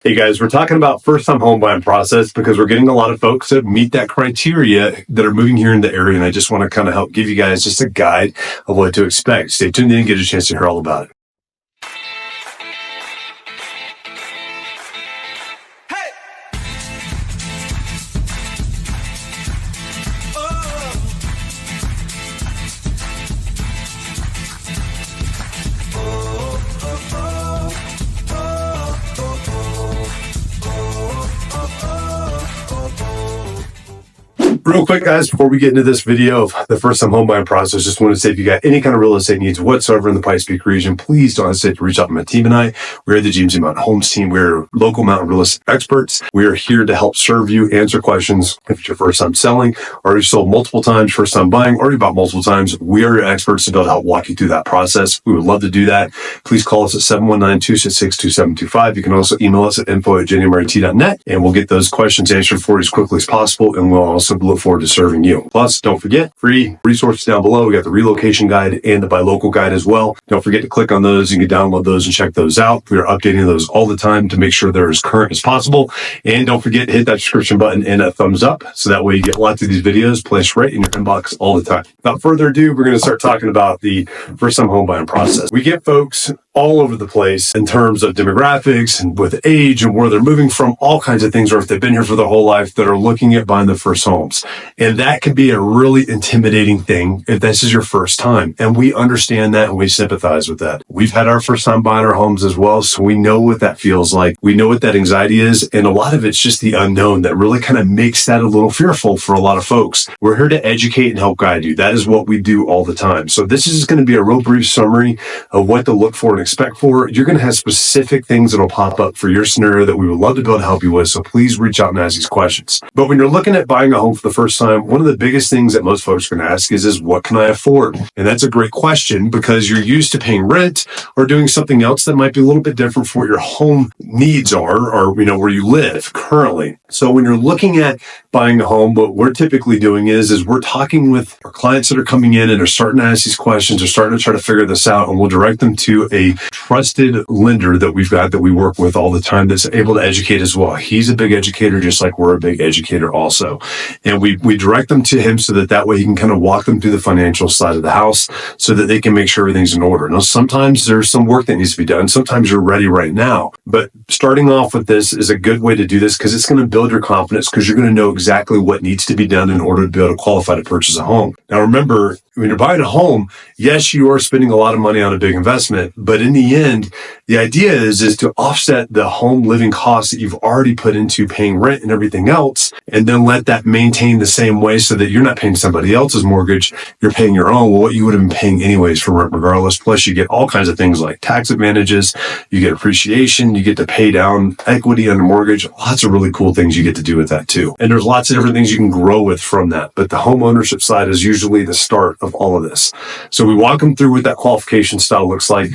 Hey guys, we're talking about first-time home buying process because we're getting a lot of folks that meet that criteria that are moving here in the area, and I just want to kind of help give you guys just a guide of what to expect. Stay tuned in and get a chance to hear all about it. Real quick, guys, before we get into this video of the first-time home buying process, just want to say if you got any kind of real estate needs whatsoever in the Pikes Peak region, please don't hesitate to reach out to my team and I. We're the GMC Mountain Homes team. We're local mountain real estate experts. We are here to help serve you, answer questions. If it's your first time selling, or you've sold multiple times, first time buying, or you bought multiple times, we are your experts to be able to help walk you through that process. We would love to do that. Please call us at 719-266-2725. You can also email us at info@januaryt.net, and we'll get those questions answered for you as quickly as possible, and we'll also look forward to serving you. Plus, don't forget, free resources down below. We got the relocation guide and the buy local guide as well. Don't forget to click on those. You can download those and check those out. We are updating those all the time to make sure they're as current as possible. And don't forget to hit that subscription button and a thumbs up, so that way you get lots of these videos placed right in your inbox all the time. Without further ado, we're going to start talking about the first-time home buying process. We get folks all over the place in terms of demographics and with age and where they're moving from, all kinds of things, or if they've been here for their whole life, that are looking at buying their first homes. And that can be a really intimidating thing if this is your first time. And we understand that and we sympathize with that. We've had our first time buying our homes as well, so we know what that feels like. We know what that anxiety is, and a lot of it's just the unknown that really kind of makes that a little fearful for a lot of folks. We're here to educate and help guide you. That is what we do all the time. So this is going to be a real brief summary of what to look for and expect for. You're going to have specific things that will pop up for your scenario that we would love to be able to help you with, so please reach out and ask these questions. But when you're looking at buying a home for the first time, one of the biggest things that most folks are going to ask is what can I afford? And that's a great question because you're used to paying rent or doing something else that might be a little bit different for what your home needs are, or where you live currently. So when you're looking at buying a home, what we're typically doing is we're talking with our clients that are coming in and are starting to ask these questions, or starting to try to figure this out, and we'll direct them to a trusted lender that we've got that we work with all the time that's able to educate as well. He's a big educator, just like we're a big educator also. And we direct them to him so that way he can kind of walk them through the financial side of the house so that they can make sure everything's in order. Now, sometimes there's some work that needs to be done. Sometimes you're ready right now. But starting off with this is a good way to do this because it's going to build your confidence, because you're going to know exactly what needs to be done in order to be able to qualify to purchase a home. Now, remember, when you're buying a home, yes, you are spending a lot of money on a big investment, but in the end, the idea is to offset the home living costs that you've already put into paying rent and everything else, and then let that maintain the same way so that you're not paying somebody else's mortgage, you're paying your own, what you would have been paying anyways for rent regardless. Plus, you get all kinds of things like tax advantages, you get appreciation, you get to pay down equity on a mortgage, lots of really cool things you get to do with that too. And there's lots of different things you can grow with from that, but the home ownership side is usually the start of all of this. So we walk them through what that qualification style looks like.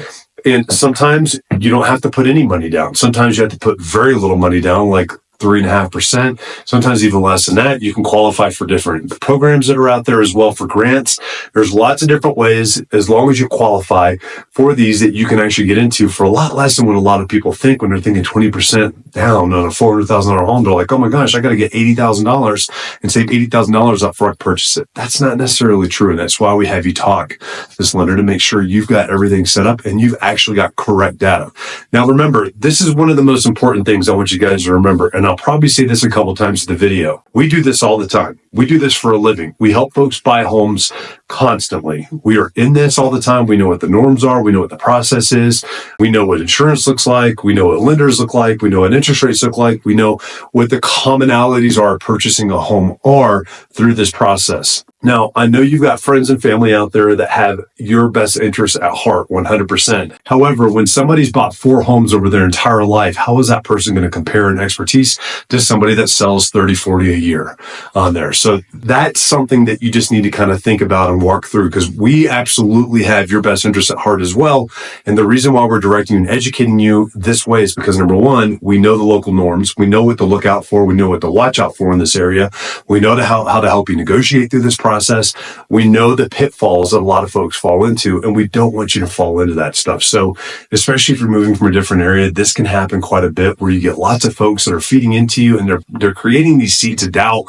And sometimes you don't have to put any money down. Sometimes you have to put very little money down, like 3.5%, sometimes even less than that. You can qualify for different programs that are out there as well, for grants. There's lots of different ways, as long as you qualify for these, that you can actually get into for a lot less than what a lot of people think when they're thinking 20% down on a $400,000 home. They're like, oh my gosh, I got to get $80,000 and save $80,000 up before I purchase it. That's not necessarily true. And that's why we have you talk to this lender to make sure you've got everything set up and you've actually got correct data. Now, remember, this is one of the most important things I want you guys to remember. And I'll probably say this a couple times in the video. We do this all the time. We do this for a living. We help folks buy homes constantly. We are in this all the time. We know what the norms are. We know what the process is. We know what insurance looks like. We know what lenders look like. We know what interest rates look like. We know what the commonalities are purchasing a home are through this process. Now, I know you've got friends and family out there that have your best interests at heart, 100%. However, when somebody's bought 4 homes over their entire life, how is that person going to compare in expertise to somebody that sells 30, 40 a year on there? So that's something that you just need to kind of think about and walk through, because we absolutely have your best interests at heart as well. And the reason why we're directing and educating you this way is because, number one, we know the local norms. We know what to look out for. We know what to watch out for in this area. We know how to help you negotiate through this process. process. We know the pitfalls that a lot of folks fall into, and we don't want you to fall into that stuff. So especially if you're moving from a different area, this can happen quite a bit where you get lots of folks that are feeding into you, and they're creating these seeds of doubt,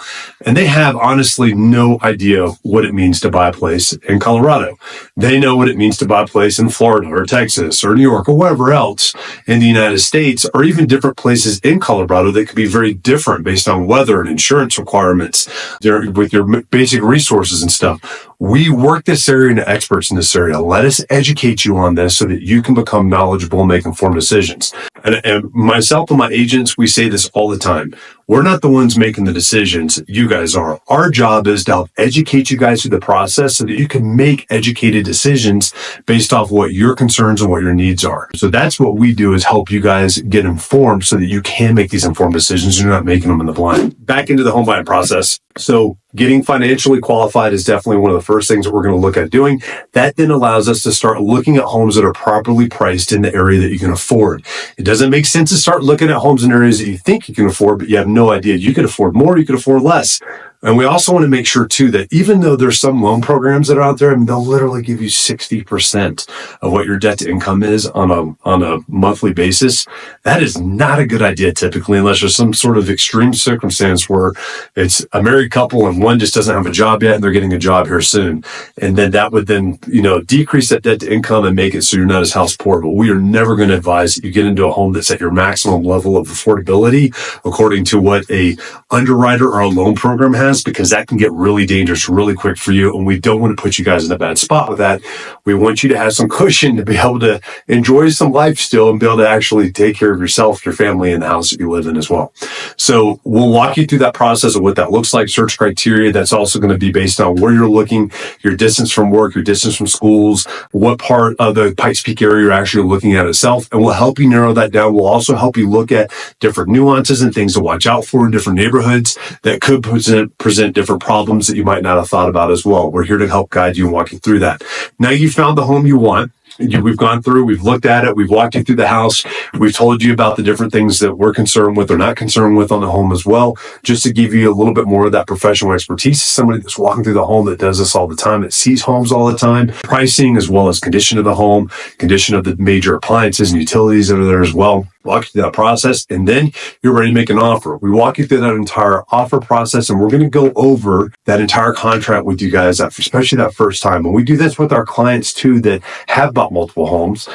and they have honestly no idea what it means to buy a place in Colorado. They know what it means to buy a place in Florida or Texas or New York or wherever else in the United States, or even different places in Colorado that could be very different based on weather and insurance requirements with your basic resources and stuff. We work this area and experts in this area. Let us educate you on this so that you can become knowledgeable and make informed decisions. And myself and my agents, we say this all the time. We're not the ones making the decisions. You guys are. Our job is to help educate you guys through the process so that you can make educated decisions based off what your concerns and what your needs are. So that's what we do, is help you guys get informed so that you can make these informed decisions. You're not making them in the blind. Back into the home buying process. So getting financially qualified is definitely one of the first things that we're going to look at doing. That then allows us to start looking at homes that are properly priced in the area that you can afford. It doesn't make sense to start looking at homes in areas that you think you can afford, but you have no idea. You could afford more, you could afford less. And we also want to make sure too that even though there's some loan programs that are out there, I mean, they'll literally give you 60% of what your debt to income is on a monthly basis. That is not a good idea typically, unless there's some sort of extreme circumstance where it's a married couple and one just doesn't have a job yet and they're getting a job here soon. And then that would then, decrease that debt to income and make it so you're not as house poor. But we are never going to advise that you get into a home that's at your maximum level of affordability according to what a underwriter or a loan program has, because that can get really dangerous really quick for you. And we don't want to put you guys in a bad spot with that. We want you to have some cushion to be able to enjoy some life still and be able to actually take care of yourself, your family, and the house that you live in as well. So we'll walk you through that process of what that looks like, search criteria. That's also going to be based on where you're looking, your distance from work, your distance from schools, what part of the Pikes Peak area you're actually looking at itself. And we'll help you narrow that down. We'll also help you look at different nuances and things to watch out for in different neighborhoods that could present different problems that you might not have thought about as well. We're here to help guide you and walk you through that. Now you found the home you want. We've gone through, we've looked at it, we've walked you through the house, we've told you about the different things that we're concerned with or not concerned with on the home as well, just to give you a little bit more of that professional expertise. Somebody that's walking through the home that does this all the time, that sees homes all the time, pricing as well as condition of the home, condition of the major appliances and utilities that are there as well. Walk you through that process, and then you're ready to make an offer. We walk you through that entire offer process, and we're going to go over that entire contract with you guys, especially that first time. And we do this with our clients too that have bought multiple homes.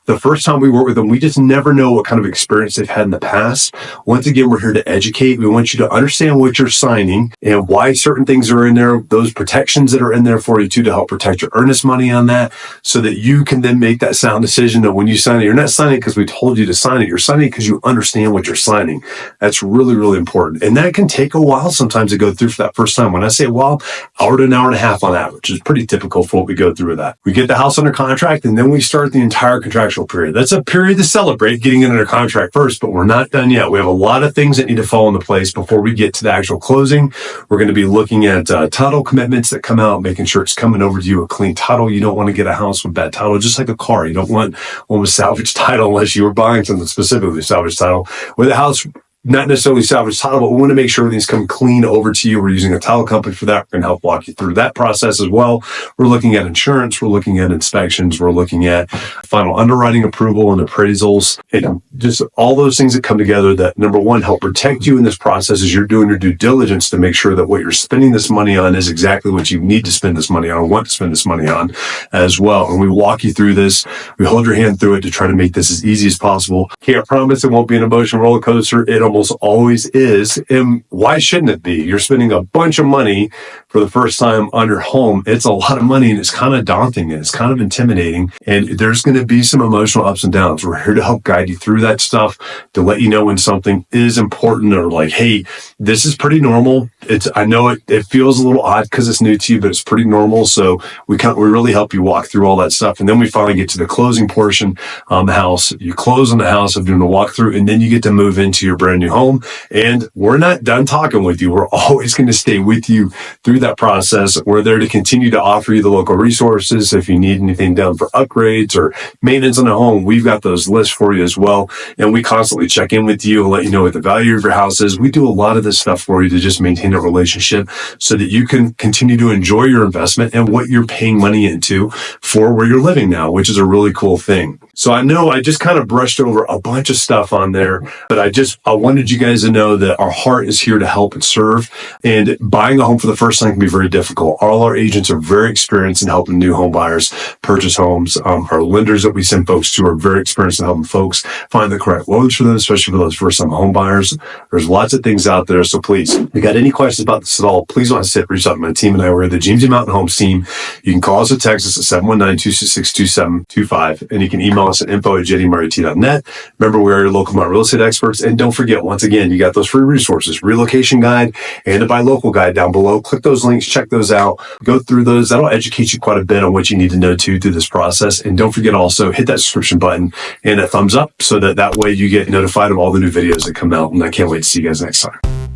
The first time we work with them, we just never know what kind of experience they've had in the past. Once again, we're here to educate. We want you to understand what you're signing and why certain things are in there, those protections that are in there for you too, to help protect your earnest money on that, so that you can then make that sound decision that when you sign it, you're not signing it because we told you to sign it. You're signing it because you understand what you're signing. That's really, really important. And that can take a while sometimes to go through for that first time. When I say a while, hour to an hour and a half on average is pretty typical for what we go through with that. We get the house under contract, and then we start the entire contractual period. That's a period to celebrate getting it under contract first, but we're not done yet. We have a lot of things that need to fall into place before we get to the actual closing. We're going to be looking at title commitments that come out, making sure it's coming over to you a clean title. You don't want to get a house with bad title, just like a car. You don't want one with salvage title unless you were buying something specifically salvage title. With a house, not necessarily salvage title, but we want to make sure everything's coming clean over to you. We're using a title company for that. We're going to help walk you through that process as well. We're looking at insurance. We're looking at inspections. We're looking at final underwriting approval and appraisals, and just all those things that come together that, number one, help protect you in this process as you're doing your due diligence to make sure that what you're spending this money on is exactly what you need to spend this money on or want to spend this money on as well. And we walk you through this. We hold your hand through it to try to make this as easy as possible. Can't promise it won't be an emotional roller coaster. It almost always is. And why shouldn't it be? You're spending a bunch of money for the first time on your home. It's a lot of money, and it's kind of daunting and it's kind of intimidating. And there's going to be some emotional ups and downs. We're here to help guide you through that stuff, to let you know when something is important or like, hey, this is pretty normal. I know it feels a little odd because it's new to you, but it's pretty normal. So we really help you walk through all that stuff. And then we finally get to the closing portion on the house. You close on the house of doing the walkthrough, and then you get to move into your brand new home. And we're not done talking with you. We're always going to stay with you through that process. We're there to continue to offer you the local resources. If you need anything done for upgrades or maintenance on the home, we've got those lists for you as well. And we constantly check in with you and let you know what the value of your house is. We do a lot of this stuff for you to just maintain a relationship so that you can continue to enjoy your investment and what you're paying money into for where you're living now, which is a really cool thing. So I know I just kind of brushed over a bunch of stuff on there, but I wanted you guys to know that our heart is here to help and serve. And buying a home for the first time can be very difficult. All our agents are very experienced in helping new home buyers purchase homes. Our lenders that we send folks to are very experienced in helping folks find the correct loans for them, especially for those first-time home buyers. There's lots of things out there. So please, if you got any questions about this at all, please don't hesitate. Reach out to my team and I. We're the Jamesy Mountain Homes team. You can call us or text us at 719-266-2725, and you can email us at info@jdmarriott.net. Remember, we are your local real estate experts. And don't forget, once again, you got those free resources, relocation guide and a buy local guide down below. Click those links, check those out, go through those. That'll educate you quite a bit on what you need to know too through this process. And don't forget also hit that subscription button and a thumbs up so that way you get notified of all the new videos that come out. And I can't wait to see you guys next time.